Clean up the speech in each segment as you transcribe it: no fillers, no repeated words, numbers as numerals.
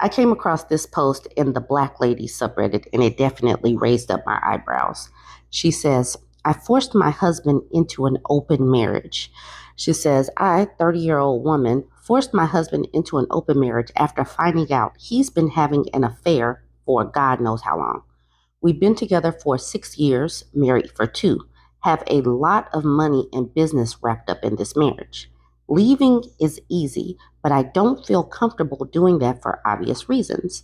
I came across this post in the Black Lady subreddit and it definitely raised up my eyebrows. She says, I forced my husband into an open marriage. She says, I, 30-year-old woman, forced my husband into an open marriage after finding out he's been having an affair for God knows how long. We've been together for 6 years, married for 2, have a lot of money and business wrapped up in this marriage. Leaving is easy, but I don't feel comfortable doing that for obvious reasons.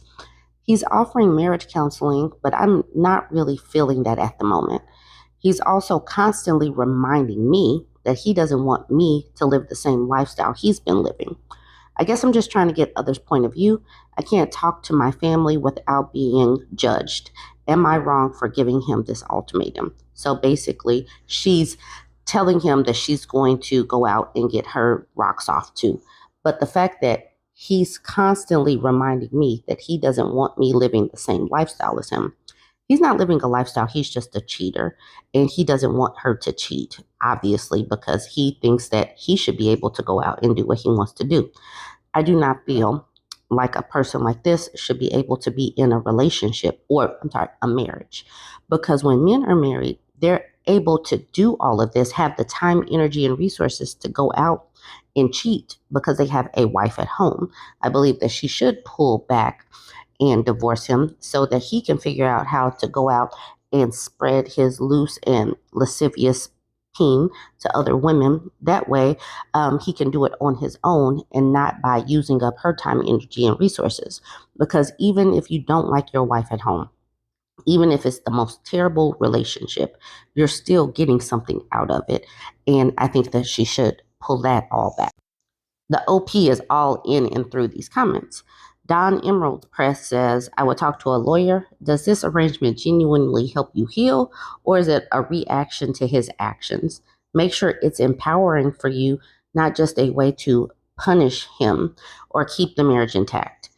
He's offering marriage counseling, but I'm not really feeling that at the moment. He's also constantly reminding me that he doesn't want me to live the same lifestyle he's been living. I guess I'm just trying to get others' point of view. I can't talk to my family without being judged. Am I wrong for giving him this ultimatum? So basically, she's telling him that she's going to go out and get her rocks off too. But the fact that he's constantly reminding me that he doesn't want me living the same lifestyle as him. He's not living a lifestyle, he's just a cheater. And he doesn't want her to cheat, obviously, because he thinks that he should be able to go out and do what he wants to do. I do not feel like a person like this should be able to be in a relationship or, a marriage. Because when men are married, they're able to do all of this, have the time, energy, and resources to go out and cheat because they have a wife at home. I believe that she should pull back and divorce him so that he can figure out how to go out and spread his loose and lascivious peen to other women. That way, he can do it on his own and not by using up her time, energy, and resources. Because even if you don't like your wife at home, even if it's the most terrible relationship, you're still getting something out of it. And I think that she should pull that all back. The OP is all in and through these comments. Don Emerald Press says, I would talk to a lawyer. Does this arrangement genuinely help you heal, or is it a reaction to his actions? Make sure it's empowering for you, not just a way to punish him or keep the marriage intact.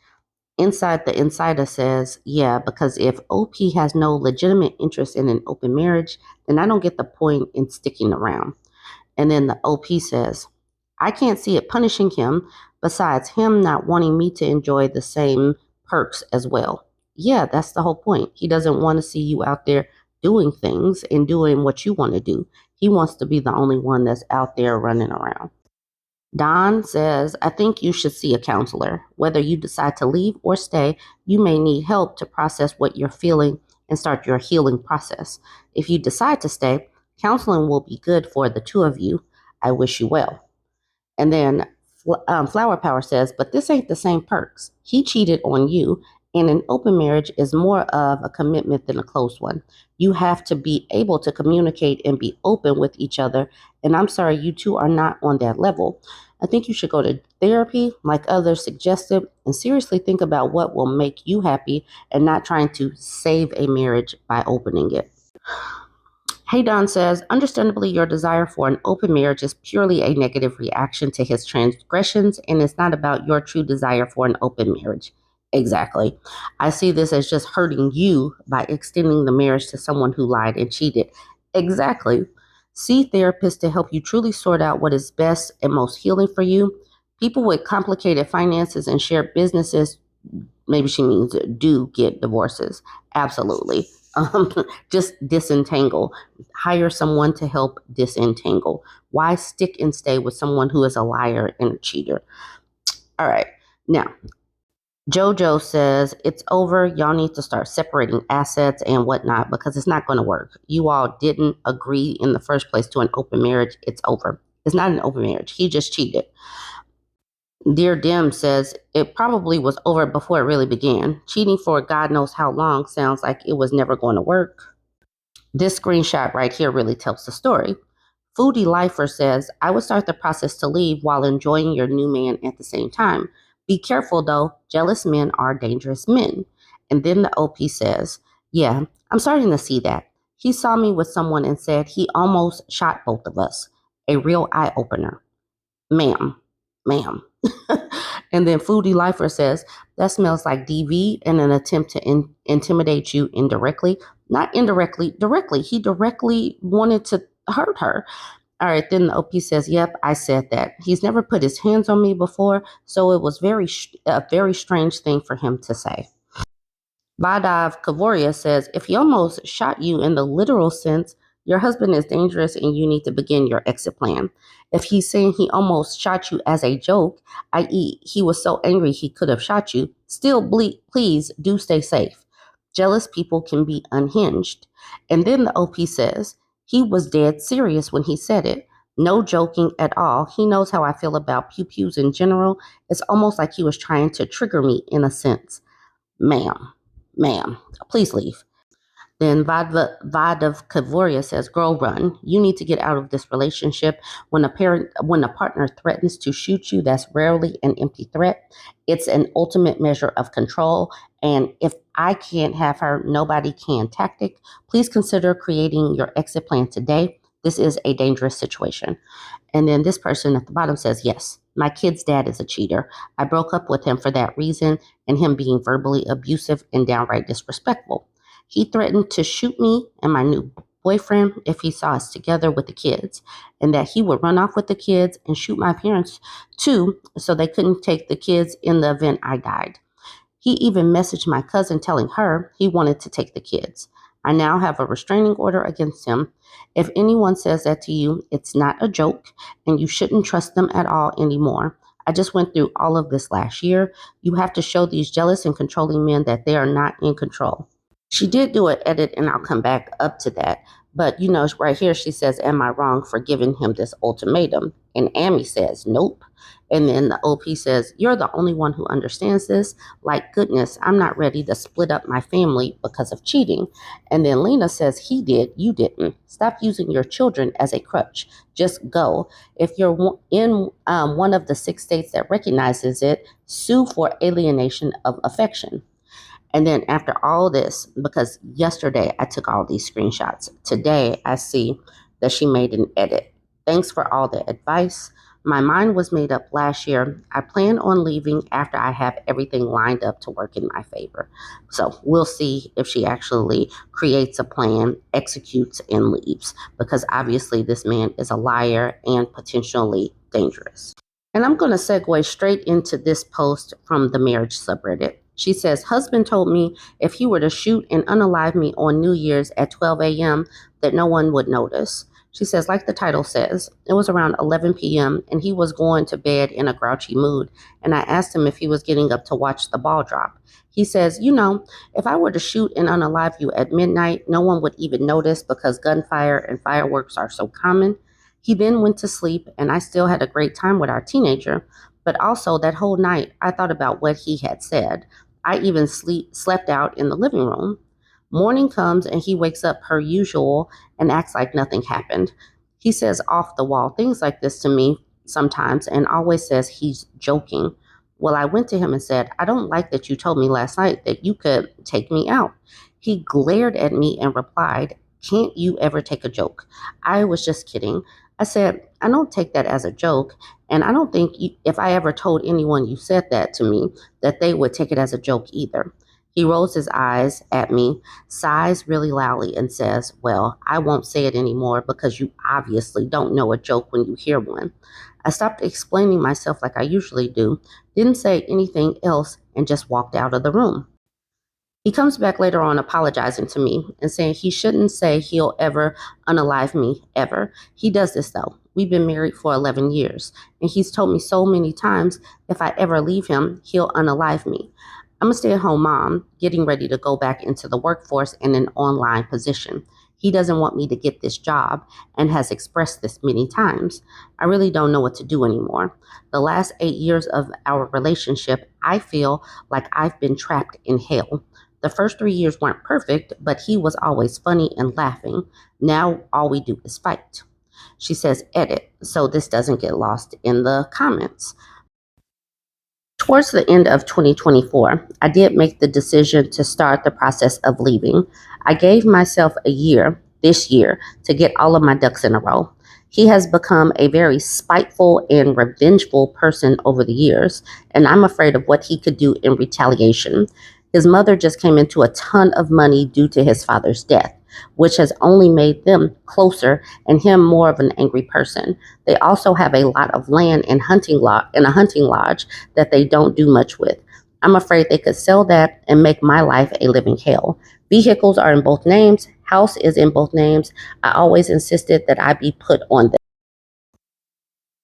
Inside the Insider says, yeah, because if OP has no legitimate interest in an open marriage, then I don't get the point in sticking around. And then the OP says, I can't see it punishing him, besides him not wanting me to enjoy the same perks as well. Yeah, that's the whole point. He doesn't want to see you out there doing things and doing what you want to do. He wants to be the only one that's out there running around. Don says, I think you should see a counselor. Whether you decide to leave or stay, you may need help to process what you're feeling and start your healing process. If you decide to stay, counseling will be good for the two of you. I wish you well. And then Flower Power says, but this ain't the same perks. He cheated on you, and an open marriage is more of a commitment than a closed one. You have to be able to communicate and be open with each other. And I'm sorry, you two are not on that level. I think you should go to therapy, like others suggested, and seriously think about what will make you happy and not trying to save a marriage by opening it. Hey Don says, understandably, your desire for an open marriage is purely a negative reaction to his transgressions, and it's not about your true desire for an open marriage. Exactly. I see this as just hurting you by extending the marriage to someone who lied and cheated. Exactly. See therapists to help you truly sort out what is best and most healing for you. People with complicated finances and shared businesses, maybe she means do get divorces. Absolutely. Just disentangle. Hire someone to help disentangle. Why stick and stay with someone who is a liar and a cheater? All right. Now, JoJo says, it's over. Y'all need to start separating assets and whatnot because it's not going to work. You all didn't agree in the first place to an open marriage. It's over. It's not an open marriage. He just cheated. Dear Dim says, it probably was over before it really began. Cheating for God knows how long sounds like it was never going to work. This screenshot right here really tells the story. Foodie Lifer says, I would start the process to leave while enjoying your new man at the same time. Be careful though, jealous men are dangerous men. And then the OP says, yeah, I'm starting to see that. He saw me with someone and said he almost shot both of us. A real eye-opener. Ma'am. And then Foodie Lifer says, that smells like DV and an attempt to intimidate you indirectly. Not indirectly, directly. He directly wanted to hurt her. All right, then the OP says, "Yep, I said that. He's never put his hands on me before, so it was a very strange thing for him to say." Vadav Kavoria says, "If he almost shot you in the literal sense, your husband is dangerous and you need to begin your exit plan. If he's saying he almost shot you as a joke, i.e., he was so angry he could have shot you, still, please do stay safe. Jealous people can be unhinged." And then the OP says, "He was dead serious when he said it. No joking at all. He knows how I feel about pew pews in general. It's almost like he was trying to trigger me in a sense. Ma'am, please leave." Then Vadav Kavoria says, "Girl, run. You need to get out of this relationship. When a partner threatens to shoot you, that's rarely an empty threat. It's an ultimate measure of control. And if I can't have her, nobody can tactic. Please consider creating your exit plan today. This is a dangerous situation." And then this person at the bottom says, "Yes, my kid's dad is a cheater. I broke up with him for that reason and him being verbally abusive and downright disrespectful. He threatened to shoot me and my new boyfriend if he saw us together with the kids, and that he would run off with the kids and shoot my parents too so they couldn't take the kids in the event I died. He even messaged my cousin telling her he wanted to take the kids. I now have a restraining order against him. If anyone says that to you, it's not a joke, and you shouldn't trust them at all anymore. I just went through all of this last year. You have to show these jealous and controlling men that they are not in control." She did do an edit, and I'll come back up to that. But right here she says, "Am I wrong for giving him this ultimatum?" And Amy says, "Nope." And then the OP says, "You're the only one who understands this. Like, goodness, I'm not ready to split up my family because of cheating." And then Lena says, "He did, you didn't. Stop using your children as a crutch. Just go. If you're in one of the 6 states that recognizes it, sue for alienation of affection." And then after all this, because yesterday I took all these screenshots, today I see that she made an edit. "Thanks for all the advice. My mind was made up last year. I plan on leaving after I have everything lined up to work in my favor." So we'll see if she actually creates a plan, executes, and leaves, because obviously this man is a liar and potentially dangerous. And I'm going to segue straight into this post from the marriage subreddit. She says, "Husband told me if he were to shoot and unalive me on New Year's at 12 a.m., that no one would notice." She says, like the title says, it was around 11 p.m. and he was going to bed in a grouchy mood. And I asked him if he was getting up to watch the ball drop. He says, if I were to shoot and unalive you at midnight, no one would even notice because gunfire and fireworks are so common." He then went to sleep, and I still had a great time with our teenager. But also that whole night, I thought about what he had said. I even slept out in the living room. Morning comes and he wakes up per usual and acts like nothing happened. He says off the wall things like this to me sometimes and always says he's joking. Well, I went to him and said, "I don't like that you told me last night that you could take me out." He glared at me and replied, "Can't you ever take a joke?" I was just kidding. I said, "I don't take that as a joke. And I don't think if I ever told anyone you said that to me, that they would take it as a joke either." He rolls his eyes at me, sighs really loudly, and says, "Well, I won't say it anymore because you obviously don't know a joke when you hear one." I stopped explaining myself like I usually do, didn't say anything else, and just walked out of the room. He comes back later on apologizing to me and saying he shouldn't say he'll ever unalive me, ever. He does this though. We've been married for 11 years, and he's told me so many times if I ever leave him, he'll unalive me. I'm a stay at home mom, getting ready to go back into the workforce in an online position. He doesn't want me to get this job and has expressed this many times. I really don't know what to do anymore. The last 8 years of our relationship, I feel like I've been trapped in hell. The first 3 years weren't perfect, but he was always funny and laughing. Now all we do is fight. She says, edit, so this doesn't get lost in the comments. Towards the end of 2024, I did make the decision to start the process of leaving. I gave myself a year, this year, to get all of my ducks in a row. He has become a very spiteful and revengeful person over the years, and I'm afraid of what he could do in retaliation. His mother just came into a ton of money due to his father's death. which has only made them closer and him more of an angry person. They also have a lot of land and a hunting lodge that they don't do much with. I'm afraid they could sell that and make my life a living hell. Vehicles are in both names. House is in both names. I always insisted that I be put on them.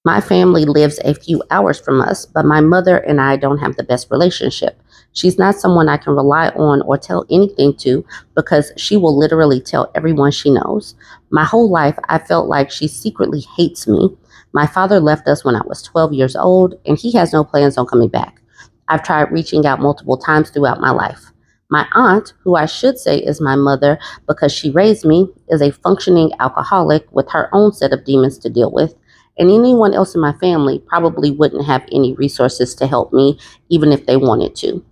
My family lives a few hours from us, but my mother and I don't have the best relationship. She's not someone I can rely on or tell anything to because she will literally tell everyone she knows. My whole life, I felt like she secretly hates me. My father left us when I was 12 years old, and he has no plans on coming back. I've tried reaching out multiple times throughout my life. My aunt, who I should say is my mother because she raised me, is a functioning alcoholic with her own set of demons to deal with. And anyone else in my family probably wouldn't have any resources to help me, even if they wanted to.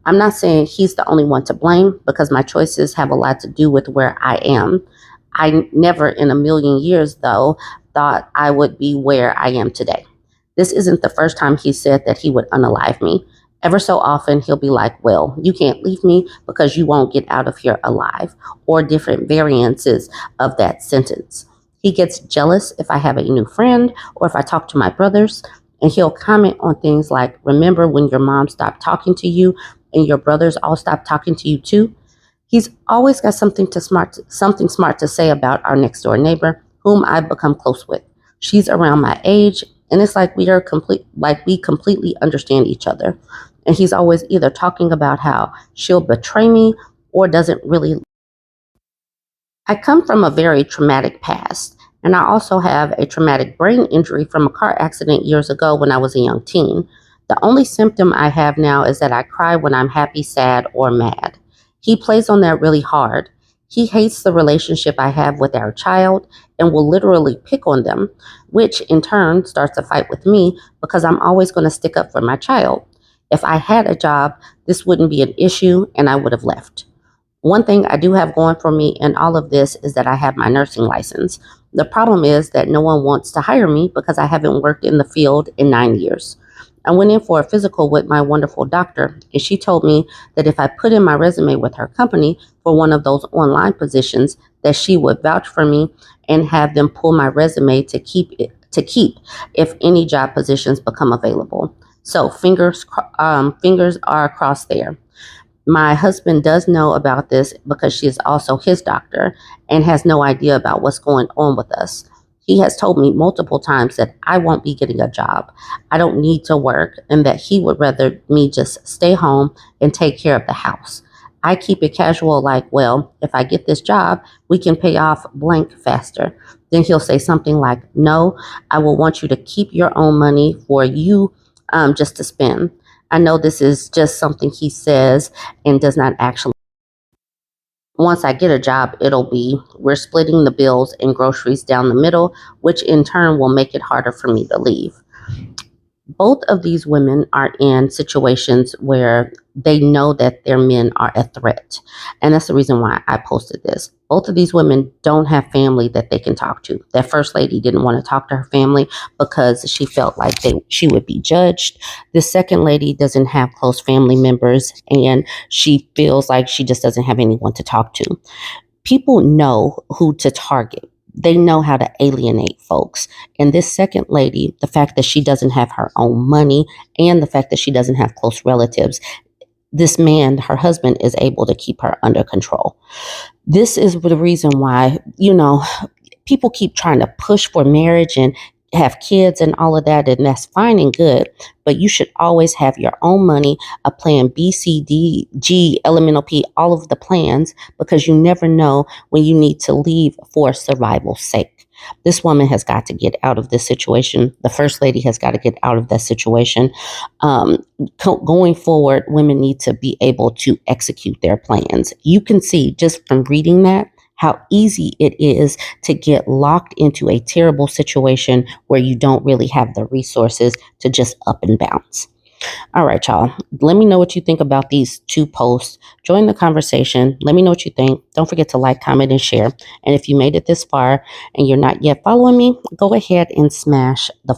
I'm not saying he's the only one to blame because my choices have a lot to do with where I am. I never in a million years, though, thought I would be where I am today. This isn't the first time he said that he would unalive me. Ever so often, he'll be like, well, you can't leave me because you won't get out of here alive, or different variances of that sentence. He gets jealous if I have a new friend or if I talk to my brothers, and he'll comment on things like, remember when your mom stopped talking to you and your brothers all stopped talking to you too? He's always got something smart to say about our next door neighbor, whom I've become close with. She's around my age, and it's like we completely understand each other. And he's always either talking about how she'll betray me or doesn't really. I come from a very traumatic past, and I also have a traumatic brain injury from a car accident years ago when I was a young teen. The only symptom I have now is that I cry when I'm happy, sad, or mad. He plays on that really hard. He hates the relationship I have with our child and will literally pick on them, which in turn starts a fight with me because I'm always going to stick up for my child. If I had a job, this wouldn't be an issue and I would have left. One thing I do have going for me in all of this is that I have my nursing license. The problem is that no one wants to hire me because I haven't worked in the field in 9 years. I went in for a physical with my wonderful doctor, and she told me that if I put in my resume with her company for one of those online positions, that she would vouch for me and have them pull my resume to keep if any job positions become available. So fingers are crossed there. My husband does know about this because she is also his doctor and has no idea about what's going on with us. He has told me multiple times that I won't be getting a job. I don't need to work and that he would rather me just stay home and take care of the house. I keep it casual like, well, if I get this job, we can pay off blank faster. Then he'll say something like, no, I will want you to keep your own money for you just to spend. I know this is just something he says and does not actually. Once I get a job, it'll be we're splitting the bills and groceries down the middle, which in turn will make it harder for me to leave. Both of these women are in situations where they know that their men are a threat. And that's the reason why I posted this. Both of these women don't have family that they can talk to. That first lady didn't want to talk to her family because she felt like she would be judged. The second lady doesn't have close family members and she feels like she just doesn't have anyone to talk to. People know who to target. They know how to alienate folks. And this second lady, the fact that she doesn't have her own money and the fact that she doesn't have close relatives, this man, her husband, is able to keep her under control. This is the reason why, people keep trying to push for marriage and have kids and all of that, and that's fine and good, but you should always have your own money, a plan B, C, D, G, elemental P, all of the plans, because you never know when you need to leave for survival's sake. This woman has got to get out of this situation. The first lady has got to get out of that situation. Going forward, women need to be able to execute their plans. You can see just from reading that how easy it is to get locked into a terrible situation where you don't really have the resources to just up and bounce. All right, y'all. Let me know what you think about these two posts. Join the conversation. Let me know what you think. Don't forget to like, comment, and share. And if you made it this far and you're not yet following me, go ahead and smash the